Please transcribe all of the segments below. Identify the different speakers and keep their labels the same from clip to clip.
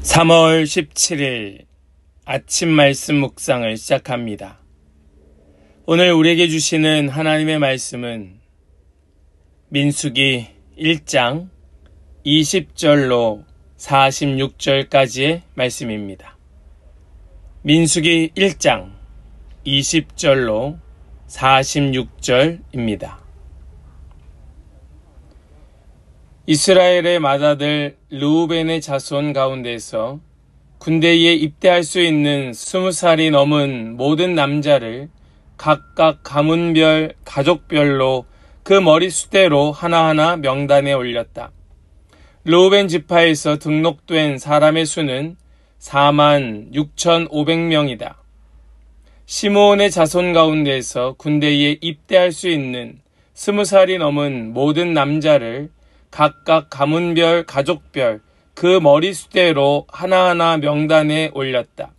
Speaker 1: 3월 17일 아침 말씀 묵상을 시작합니다. 오늘 우리에게 주시는 하나님의 말씀은 민수기 1장 20절로 46절까지의 말씀입니다. 민수기 1장 20절로 46절입니다. 이스라엘의 맏아들 르우벤의 자손 가운데서 군대에 입대할 수 있는 20살이 넘은 모든 남자를 각각 가문별, 가족별로 그 머리수대로 하나하나 명단에 올렸다. 르우벤 지파에서 등록된 사람의 수는 46,500명이다. 시므온의 자손 가운데서 군대에 입대할 수 있는 20살이 넘은 모든 남자를 각각 가문별, 가족별, 그 머리수대로 하나하나 명단에 올렸다.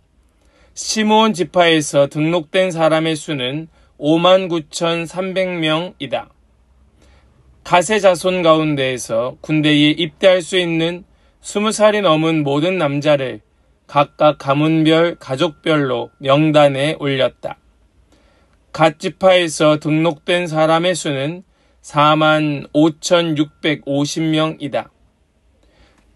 Speaker 1: 시므온 지파에서 등록된 사람의 수는 59,300명이다. 갓의 자손 가운데에서 군대에 입대할 수 있는 20살이 넘은 모든 남자를 각각 가문별, 가족별로 명단에 올렸다. 갓 지파에서 등록된 사람의 수는 45,650명이다.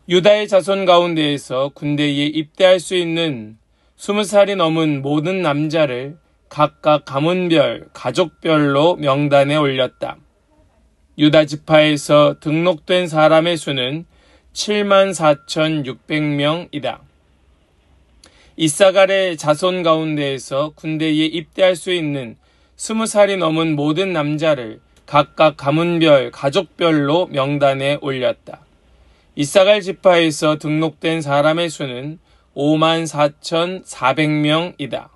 Speaker 1: 유다의 자손 가운데에서 군대에 입대할 수 있는 20살이 넘은 모든 남자를 각각 가문별, 가족별로 명단에 올렸다. 유다 지파에서 등록된 사람의 수는 74,600명이다. 이사갈의 자손 가운데에서 군대에 입대할 수 있는 20살이 넘은 모든 남자를 각각 가문별, 가족별로 명단에 올렸다. 이사갈 지파에서 등록된 사람의 수는 54,400명이다.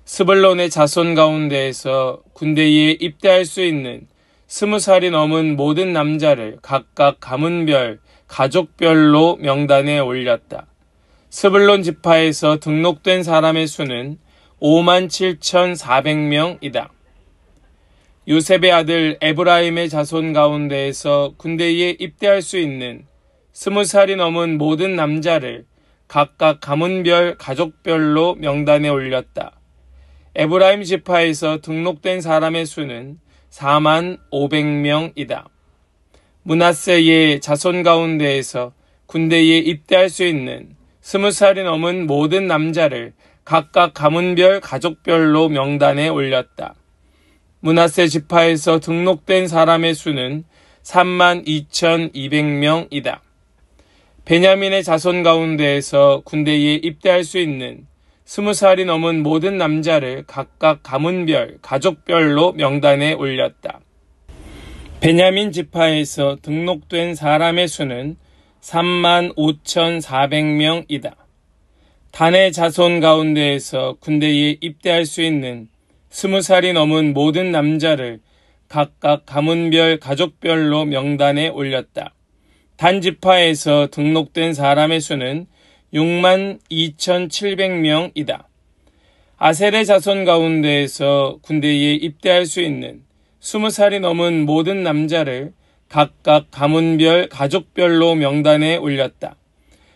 Speaker 1: 스불론의 자손 가운데에서 군대에 입대할 수 있는 20살이 넘은 모든 남자를 각각 가문별, 가족별로 명단에 올렸다. 스불론 지파에서 등록된 사람의 수는 57,400명이다. 요셉의 아들 에브라임의 자손 가운데에서 군대에 입대할 수 있는 20살이 넘은 모든 남자를 각각 가문별, 가족별로 명단에 올렸다. 에브라임 지파에서 등록된 사람의 수는 45,000명이다. 므낫세의 자손 가운데에서 군대에 입대할 수 있는 20살이 넘은 모든 남자를 각각 가문별, 가족별로 명단에 올렸다. 므낫세 지파에서 등록된 사람의 수는 32,200명이다. 베냐민의 자손 가운데에서 군대에 입대할 수 있는 20살이 넘은 모든 남자를 각각 가문별, 가족별로 명단에 올렸다. 베냐민 지파에서 등록된 사람의 수는 35,400명이다. 단의 자손 가운데에서 군대에 입대할 수 있는 20살이 넘은 모든 남자를 각각 가문별, 가족별로 명단에 올렸다. 단 지파에서 등록된 사람의 수는 62,700명이다. 아셀의 자손 가운데에서 군대에 입대할 수 있는 20살이 넘은 모든 남자를 각각 가문별, 가족별로 명단에 올렸다.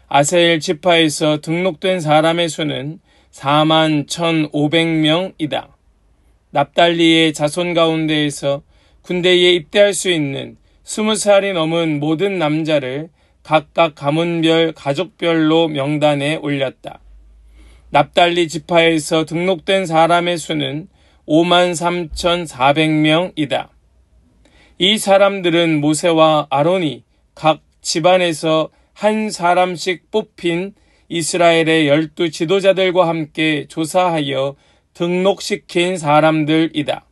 Speaker 1: 아셀 지파에서 등록된 사람의 수는 41,500명이다. 납달리의 자손 가운데에서 군대에 입대할 수 있는 20살이 넘은 모든 남자를 각각 가문별, 가족별로 명단에 올렸다. 납달리 지파에서 등록된 사람의 수는 53,400명이다. 이 사람들은 모세와 아론이 각 집안에서 한 사람씩 뽑힌 이스라엘의 12 지도자들과 함께 조사하여 등록시킨 사람들이다.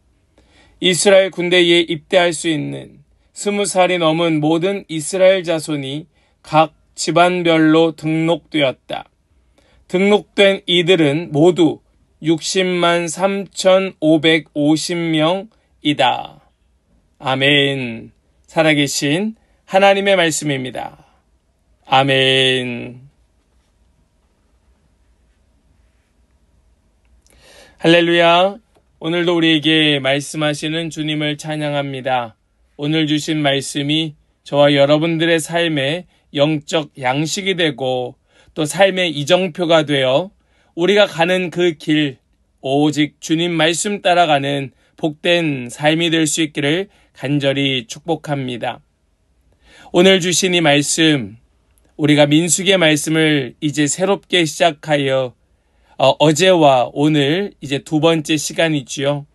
Speaker 1: 이스라엘 군대에 입대할 수 있는 20살이 넘은 모든 이스라엘 자손이 각 집안별로 등록되었다. 등록된 이들은 모두 603,550명이다. 아멘. 살아계신 하나님의 말씀입니다. 아멘. 할렐루야. 오늘도 우리에게 말씀하시는 주님을 찬양합니다. 오늘 주신 말씀이 저와 여러분들의 삶에 영적 양식이 되고 또 삶의 이정표가 되어 우리가 가는 그 길, 오직 주님 말씀 따라가는 복된 삶이 될 수 있기를 간절히 축복합니다. 오늘 주신 이 말씀, 우리가 민수기의 말씀을 이제 새롭게 시작하여 어제와 오늘 이제 두 번째 시간이지요.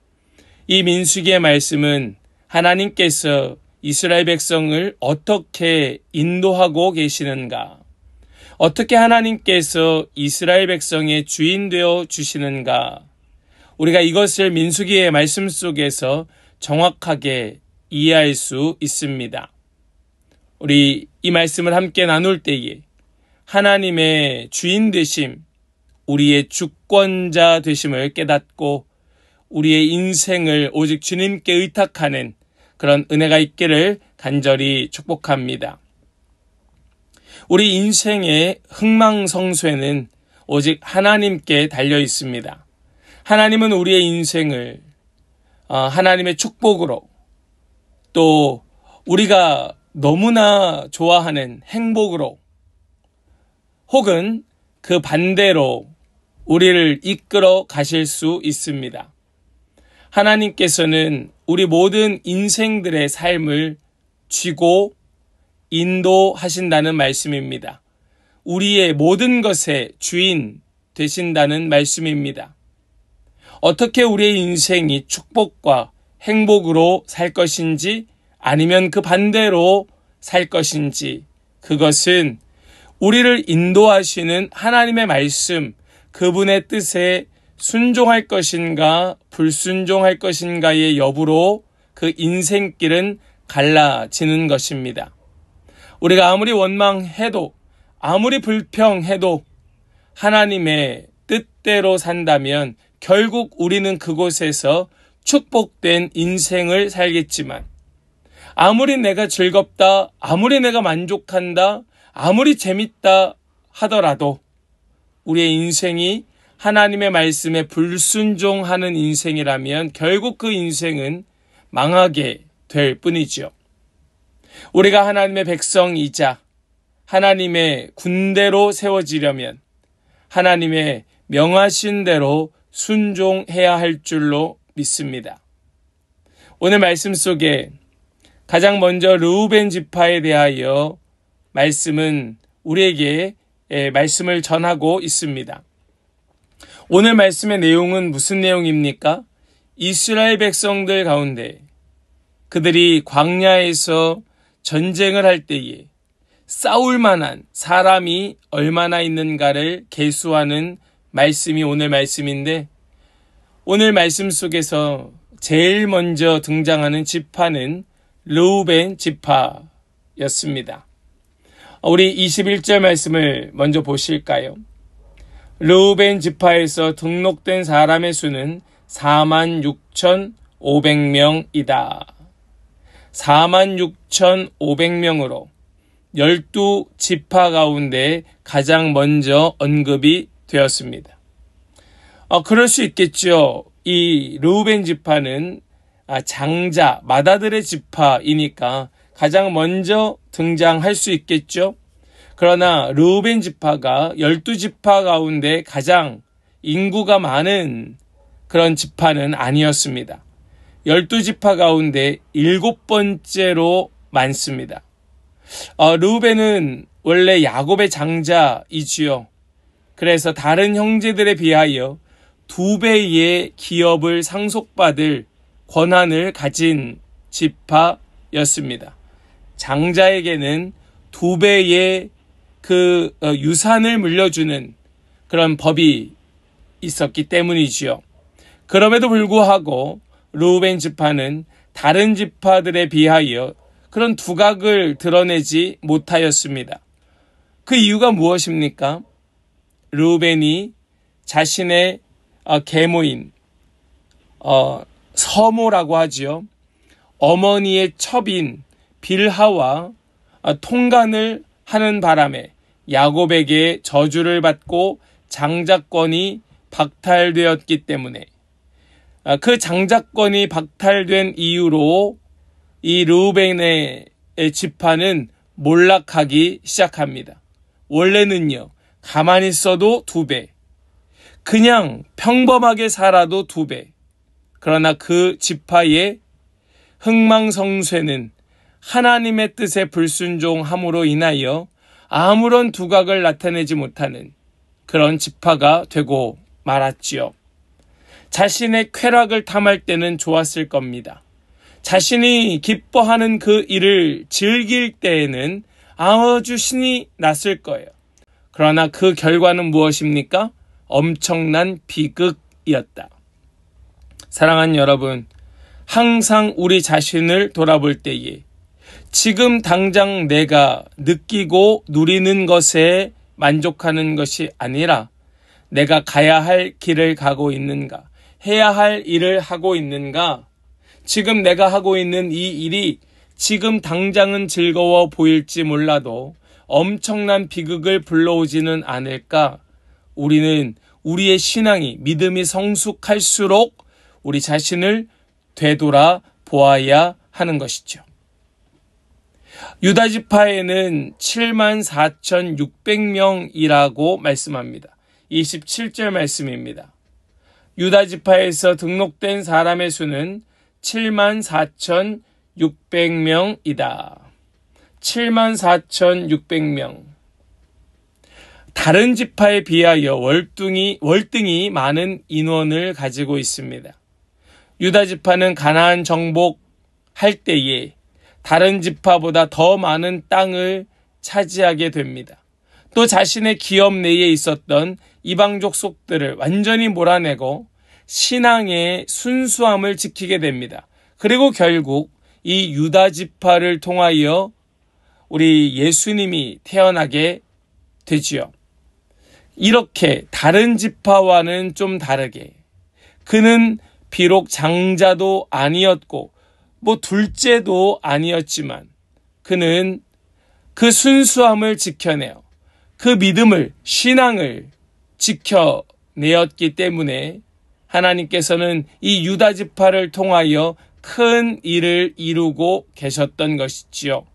Speaker 1: 이 민수기의 말씀은 하나님께서 이스라엘 백성을 어떻게 인도하고 계시는가, 어떻게 하나님께서 이스라엘 백성의 주인 되어 주시는가, 우리가 이것을 민수기의 말씀 속에서 정확하게 이해할 수 있습니다. 우리 이 말씀을 함께 나눌 때에 하나님의 주인 되심, 우리의 주권자 되심을 깨닫고 우리의 인생을 오직 주님께 의탁하는 그런 은혜가 있기를 간절히 축복합니다. 우리 인생의 흥망성쇠는 오직 하나님께 달려 있습니다. 하나님은 우리의 인생을 하나님의 축복으로, 또 우리가 너무나 좋아하는 행복으로, 혹은 그 반대로 우리를 이끌어 가실 수 있습니다. 하나님께서는 우리 모든 인생들의 삶을 쥐고 인도하신다는 말씀입니다. 우리의 모든 것의 주인 되신다는 말씀입니다. 어떻게 우리의 인생이 축복과 행복으로 살 것인지, 아니면 그 반대로 살 것인지, 그것은 우리를 인도하시는 하나님의 말씀, 그분의 뜻에 순종할 것인가 불순종할 것인가의 여부로 그 인생길은 갈라지는 것입니다. 우리가 아무리 원망해도, 아무리 불평해도 하나님의 뜻대로 산다면 결국 우리는 그곳에서 축복된 인생을 살겠지만, 아무리 내가 즐겁다, 아무리 내가 만족한다, 아무리 재밌다 하더라도 우리의 인생이 하나님의 말씀에 불순종하는 인생이라면 결국 그 인생은 망하게 될 뿐이죠. 우리가 하나님의 백성이자 하나님의 군대로 세워지려면 하나님의 명하신 대로 순종해야 할 줄로 믿습니다. 오늘 말씀 속에 가장 먼저 르우벤 지파에 대하여 말씀은 우리에게 말씀을 전하고 있습니다. 오늘 말씀의 내용은 무슨 내용입니까? 이스라엘 백성들 가운데 그들이 광야에서 전쟁을 할 때에 싸울 만한 사람이 얼마나 있는가를 계수하는 말씀이 오늘 말씀인데, 오늘 말씀 속에서 제일 먼저 등장하는 지파는 르우벤 지파였습니다. 우리 21절 말씀을 먼저 보실까요? 르우벤 지파에서 등록된 사람의 수는 46,500명이다. 46,500명으로 12지파 가운데 가장 먼저 언급이 되었습니다. 그럴 수 있겠죠. 이 르우벤 지파는 장자, 맏아들의 지파이니까 가장 먼저 등장할 수 있겠죠. 그러나 르우벤 지파가 12지파 가운데 가장 인구가 많은 그런 지파는 아니었습니다. 12지파 가운데 7번째로 많습니다. 르우벤은 원래 야곱의 장자이지요. 그래서 다른 형제들에 비하여 2배의 기업을 상속받을 권한을 가진 지파였습니다. 장자에게는 2배의 그 유산을 물려주는 그런 법이 있었기 때문이지요. 그럼에도 불구하고 르우벤 지파는 다른 지파들에 비하여 그런 두각을 드러내지 못하였습니다. 그 이유가 무엇입니까? 르우벤이 자신의 계모인 서모라고 하지요. 어머니의 첩인 빌하와 통간을 하는 바람에 야곱에게 저주를 받고 장자권이 박탈되었기 때문에, 그 장자권이 박탈된 이유로 이 르우벤의 지파는 몰락하기 시작합니다. 원래는요, 가만히 있어도 2배, 그냥 평범하게 살아도 2배. 그러나 그 지파의 흥망성쇠는 하나님의 뜻에 불순종함으로 인하여 아무런 두각을 나타내지 못하는 그런 지파가 되고 말았지요. 자신의 쾌락을 탐할 때는 좋았을 겁니다. 자신이 기뻐하는 그 일을 즐길 때에는 아주 신이 났을 거예요. 그러나 그 결과는 무엇입니까? 엄청난 비극이었다. 사랑하는 여러분, 항상 우리 자신을 돌아볼 때에 지금 당장 내가 느끼고 누리는 것에 만족하는 것이 아니라 내가 가야 할 길을 가고 있는가, 해야 할 일을 하고 있는가, 지금 내가 하고 있는 이 일이 지금 당장은 즐거워 보일지 몰라도 엄청난 비극을 불러오지는 않을까? 우리는 우리의 신앙이, 믿음이 성숙할수록 우리 자신을 되돌아 보아야 하는 것이죠. 유다 지파에는 74,600명이라고 말씀합니다. 27절 말씀입니다. 유다 지파에서 등록된 사람의 수는 74,600명이다. 74,600명. 다른 지파에 비하여 월등히 많은 인원을 가지고 있습니다. 유다 지파는 가나안 정복할 때에 다른 지파보다 더 많은 땅을 차지하게 됩니다. 또 자신의 기업 내에 있었던 이방족 속들을 완전히 몰아내고 신앙의 순수함을 지키게 됩니다. 그리고 결국 이 유다 지파를 통하여 우리 예수님이 태어나게 되지요. 이렇게 다른 지파와는 좀 다르게 그는 비록 장자도 아니었고 둘째도 아니었지만 그는 그 순수함을 지켜내어 그 믿음을, 신앙을 지켜내었기 때문에 하나님께서는 이 유다 지파를 통하여 큰 일을 이루고 계셨던 것이지요.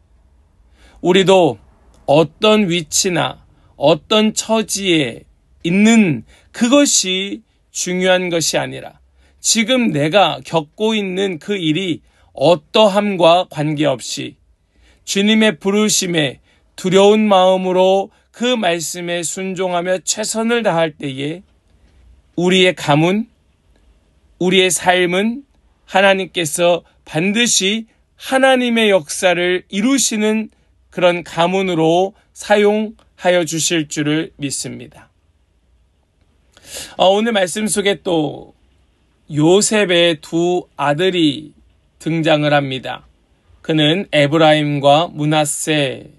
Speaker 1: 우리도 어떤 위치나 어떤 처지에 있는 그것이 중요한 것이 아니라 지금 내가 겪고 있는 그 일이 어떠함과 관계없이 주님의 부르심에 두려운 마음으로 그 말씀에 순종하며 최선을 다할 때에 우리의 가문, 우리의 삶은 하나님께서 반드시 하나님의 역사를 이루시는 그런 가문으로 사용하여 주실 줄을 믿습니다. 오늘 말씀 속에 또 요셉의 2 아들이 등장을 합니다. 그는 에브라임과 므낫세입니다.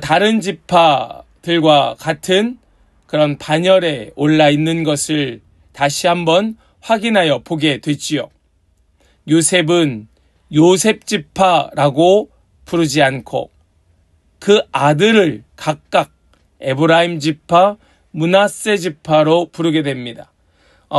Speaker 1: 다른 지파들과 같은 그런 반열에 올라 있는 것을 다시 한번 확인하여 보게 되지요. 요셉은 요셉 지파라고 부르지 않고 그 아들을 각각 에브라임 지파, 므낫세 지파로 부르게 됩니다.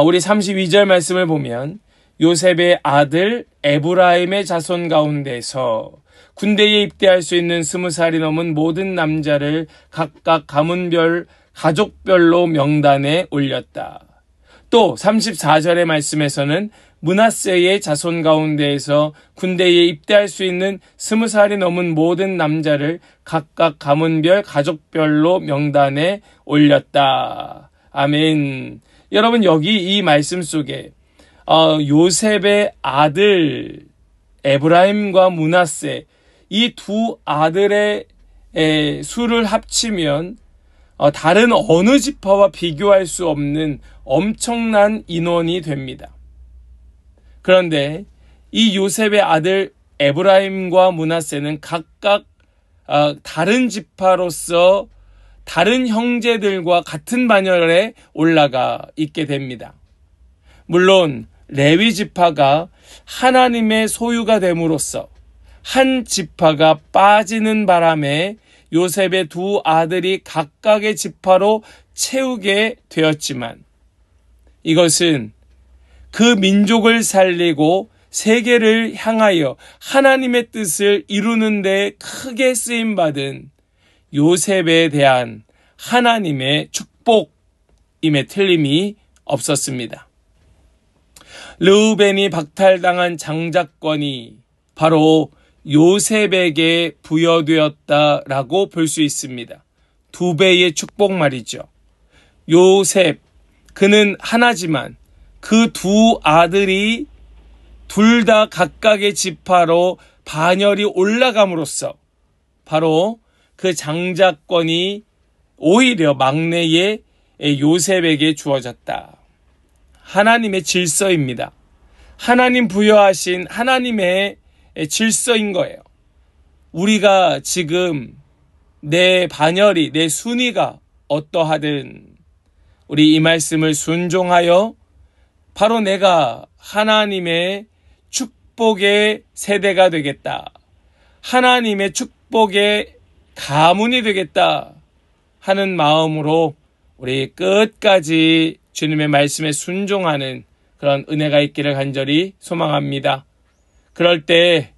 Speaker 1: 우리 32절 말씀을 보면 요셉의 아들 에브라임의 자손 가운데서 군대에 입대할 수 있는 20살이 넘은 모든 남자를 각각 가문별, 가족별로 명단에 올렸다. 또 34절의 말씀에서는 므낫세의 자손 가운데에서 군대에 입대할 수 있는 20살이 넘은 모든 남자를 각각 가문별, 가족별로 명단에 올렸다. 아멘. 여러분, 여기 이 말씀 속에 요셉의 아들 에브라임과 므낫세 이 2 아들의 수를 합치면 다른 어느 지파와 비교할 수 없는 엄청난 인원이 됩니다. 그런데 이 요셉의 아들 에브라임과 므낫세는 각각 다른 지파로서 다른 형제들과 같은 반열에 올라가 있게 됩니다. 물론 레위 지파가 하나님의 소유가 됨으로써 한 지파가 빠지는 바람에 요셉의 2 아들이 각각의 지파로 채우게 되었지만 이것은 그 민족을 살리고 세계를 향하여 하나님의 뜻을 이루는 데 크게 쓰임받은 요셉에 대한 하나님의 축복임에 틀림이 없었습니다. 르우벤이 박탈당한 장자권이 바로 요셉에게 부여되었다라고 볼 수 있습니다. 2배의 축복 말이죠. 요셉, 그는 하나지만 그 두 아들이 둘 다 각각의 지파로 반열이 올라감으로써 바로 그 장자권이 오히려 막내의 요셉에게 주어졌다. 하나님의 질서입니다. 하나님 부여하신 하나님의 질서인 거예요. 우리가 지금 내 반열이, 내 순위가 어떠하든 우리 이 말씀을 순종하여 바로 내가 하나님의 축복의 세대가 되겠다. 하나님의 축복의 가문이 되겠다 하는 마음으로 우리 끝까지 주님의 말씀에 순종하는 그런 은혜가 있기를 간절히 소망합니다. 그럴 때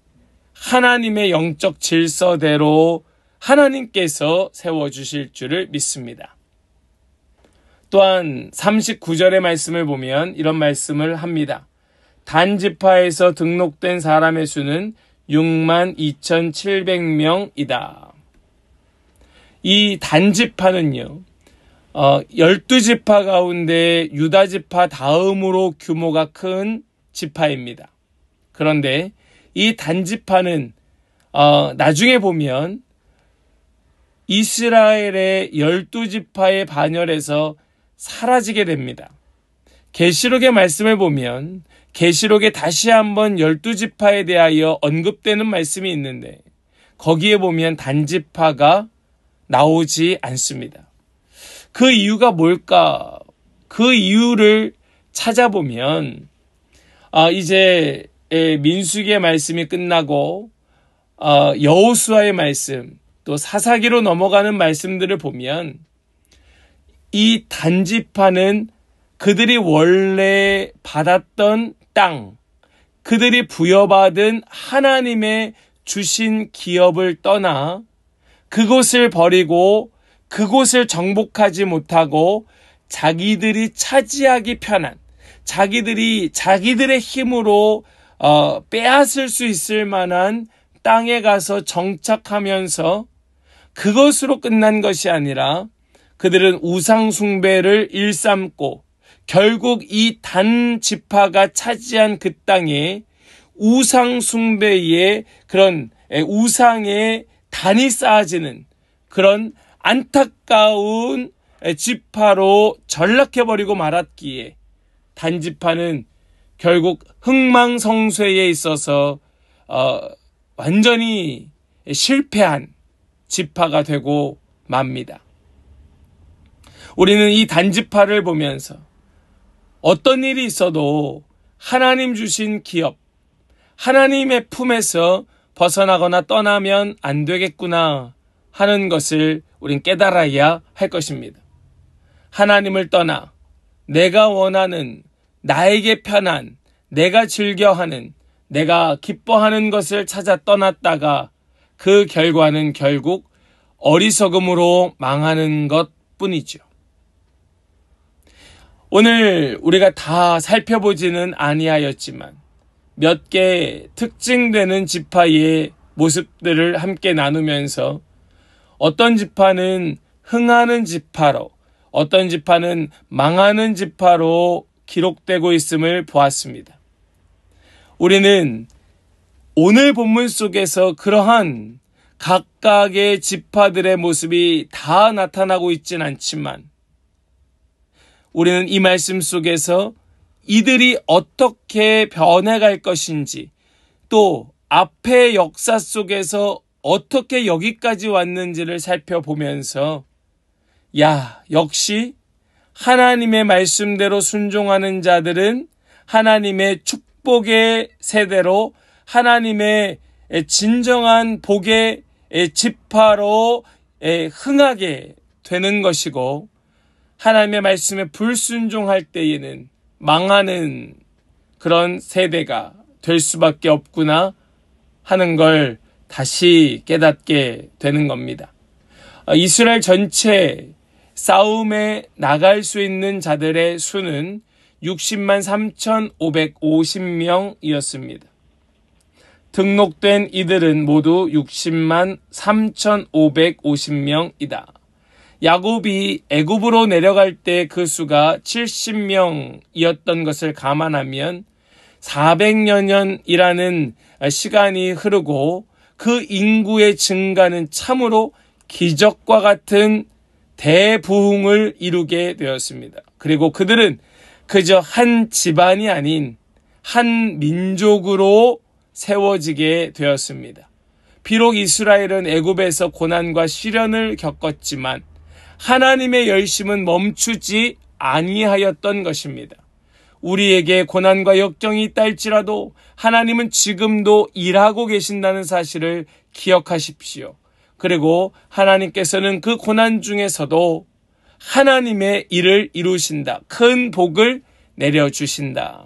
Speaker 1: 하나님의 영적 질서대로 하나님께서 세워주실 줄을 믿습니다. 또한 39절의 말씀을 보면 이런 말씀을 합니다. 단지파에서 등록된 사람의 수는 62,700명이다. 이 단지파는요, 12지파 가운데 유다지파 다음으로 규모가 큰 지파입니다. 그런데 이 단지파는 나중에 보면 이스라엘의 12지파의 반열에서 사라지게 됩니다. 계시록의 말씀을 보면 계시록에 다시 한번 12지파에 대하여 언급되는 말씀이 있는데 거기에 보면 단지파가 나오지 않습니다. 그 이유가 뭘까? 그 이유를 찾아보면 이제 민수기의 말씀이 끝나고 여호수아의 말씀 또 사사기로 넘어가는 말씀들을 보면 이 단지파는 그들이 원래 받았던 땅, 그들이 부여받은 하나님의 주신 기업을 떠나 그곳을 버리고 그곳을 정복하지 못하고 자기들이 차지하기 편한, 자기들이 자기들의 힘으로 빼앗을 수 있을 만한 땅에 가서 정착하면서 그것으로 끝난 것이 아니라 그들은 우상 숭배를 일삼고 결국 이 단 지파가 차지한 그 땅에 우상 숭배의 그런 우상의 단이 쌓아지는 그런 안타까운 지파로 전락해버리고 말았기에 단지파는 결국 흥망성쇠에 있어서 완전히 실패한 지파가 되고 맙니다. 우리는 이 단지파를 보면서 어떤 일이 있어도 하나님 주신 기업, 하나님의 품에서 벗어나거나 떠나면 안 되겠구나 하는 것을 우린 깨달아야 할 것입니다. 하나님을 떠나 내가 원하는, 나에게 편한, 내가 즐겨하는, 내가 기뻐하는 것을 찾아 떠났다가 그 결과는 결국 어리석음으로 망하는 것뿐이죠. 오늘 우리가 다 살펴보지는 아니하였지만 몇 개 특징되는 지파의 모습들을 함께 나누면서 어떤 지파는 흥하는 지파로, 어떤 지파는 망하는 지파로 기록되고 있음을 보았습니다. 우리는 오늘 본문 속에서 그러한 각각의 지파들의 모습이 다 나타나고 있진 않지만 우리는 이 말씀 속에서 이들이 어떻게 변해갈 것인지 또 앞의 역사 속에서 어떻게 여기까지 왔는지를 살펴보면서 역시 하나님의 말씀대로 순종하는 자들은 하나님의 축복의 세대로 하나님의 진정한 복의 지파로 흥하게 되는 것이고 하나님의 말씀에 불순종할 때에는 망하는 그런 세대가 될 수밖에 없구나 하는 걸 다시 깨닫게 되는 겁니다. 이스라엘 전체 싸움에 나갈 수 있는 자들의 수는 60만 3,550명이었습니다. 등록된 이들은 모두 60만 3,550명이다. 야곱이 애굽으로 내려갈 때 그 수가 70명이었던 것을 감안하면 400여 년이라는 시간이 흐르고 그 인구의 증가는 참으로 기적과 같은 대부흥을 이루게 되었습니다. 그리고 그들은 그저 한 집안이 아닌 한 민족으로 세워지게 되었습니다. 비록 이스라엘은 애굽에서 고난과 시련을 겪었지만 하나님의 열심은 멈추지 아니하였던 것입니다. 우리에게 고난과 역경이 있다 할지라도 하나님은 지금도 일하고 계신다는 사실을 기억하십시오. 그리고 하나님께서는 그 고난 중에서도 하나님의 일을 이루신다. 큰 복을 내려주신다.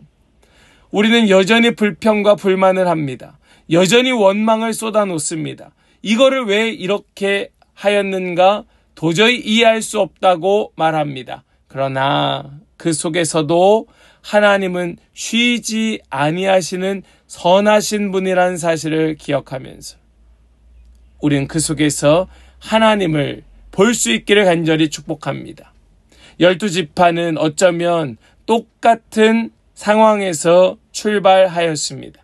Speaker 1: 우리는 여전히 불평과 불만을 합니다. 여전히 원망을 쏟아놓습니다. 이거를 왜 이렇게 하였는가 도저히 이해할 수 없다고 말합니다. 그러나 그 속에서도 하나님은 쉬지 아니하시는 선하신 분이라는 사실을 기억하면서 우리는 그 속에서 하나님을 볼 수 있기를 간절히 축복합니다. 12지파는 어쩌면 똑같은 상황에서 출발하였습니다.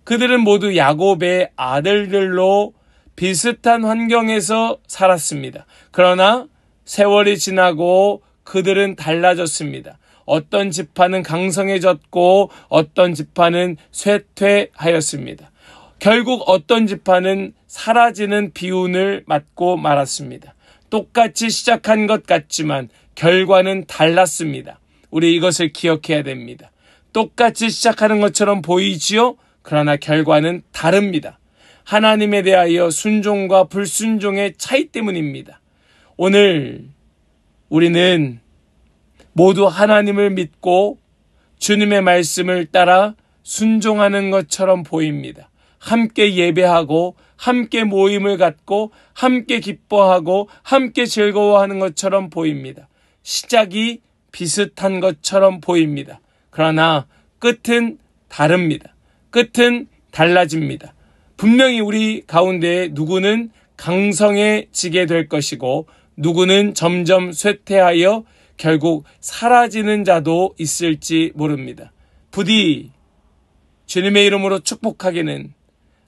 Speaker 1: 그들은 모두 야곱의 아들들로 비슷한 환경에서 살았습니다. 그러나 세월이 지나고 그들은 달라졌습니다. 어떤 지파는 강성해졌고 어떤 지파는 쇠퇴하였습니다. 결국 어떤 지파는 사라지는 비운을 맞고 말았습니다. 똑같이 시작한 것 같지만 결과는 달랐습니다. 우리 이것을 기억해야 됩니다. 똑같이 시작하는 것처럼 보이지요? 그러나 결과는 다릅니다. 하나님에 대하여 순종과 불순종의 차이 때문입니다. 오늘 우리는 모두 하나님을 믿고 주님의 말씀을 따라 순종하는 것처럼 보입니다. 함께 예배하고 함께 모임을 갖고 함께 기뻐하고 함께 즐거워하는 것처럼 보입니다. 시작이 비슷한 것처럼 보입니다. 그러나 끝은 다릅니다. 끝은 달라집니다. 분명히 우리 가운데 누구는 강성해지게 될 것이고 누구는 점점 쇠퇴하여 결국 사라지는 자도 있을지 모릅니다. 부디 주님의 이름으로 축복하기는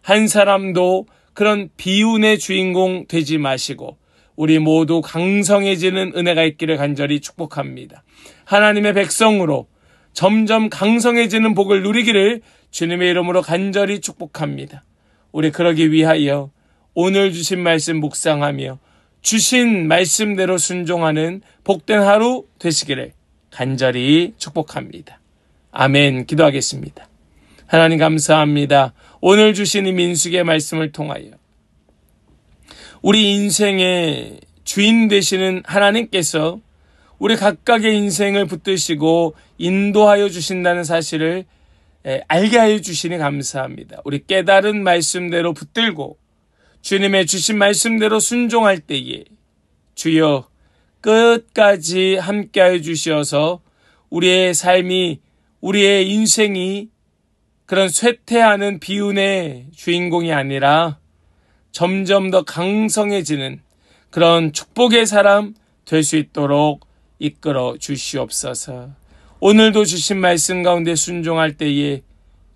Speaker 1: 한 사람도 그런 비운의 주인공 되지 마시고 우리 모두 강성해지는 은혜가 있기를 간절히 축복합니다. 하나님의 백성으로 점점 강성해지는 복을 누리기를 주님의 이름으로 간절히 축복합니다. 우리 그러기 위하여 오늘 주신 말씀 묵상하며 주신 말씀대로 순종하는 복된 하루 되시기를 간절히 축복합니다. 아멘. 기도하겠습니다. 하나님 감사합니다. 오늘 주신 이 민수기의 말씀을 통하여 우리 인생의 주인 되시는 하나님께서 우리 각각의 인생을 붙드시고 인도하여 주신다는 사실을 알게 하여 주시니 감사합니다. 우리 깨달은 말씀대로 붙들고 주님의 주신 말씀대로 순종할 때에 주여 끝까지 함께하여 주시어서 우리의 삶이 우리의 인생이 그런 쇠퇴하는 비운의 주인공이 아니라 점점 더 강성해지는 그런 축복의 사람 될 수 있도록 이끌어 주시옵소서. 오늘도 주신 말씀 가운데 순종할 때에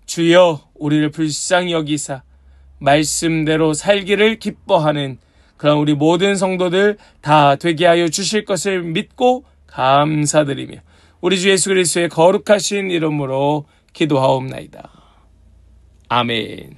Speaker 1: 주여 우리를 불쌍히 여기사 말씀대로 살기를 기뻐하는 그런 우리 모든 성도들 다 되게 하여 주실 것을 믿고 감사드리며 우리 주 예수 그리스도의 거룩하신 이름으로 기도하옵나이다. 아멘.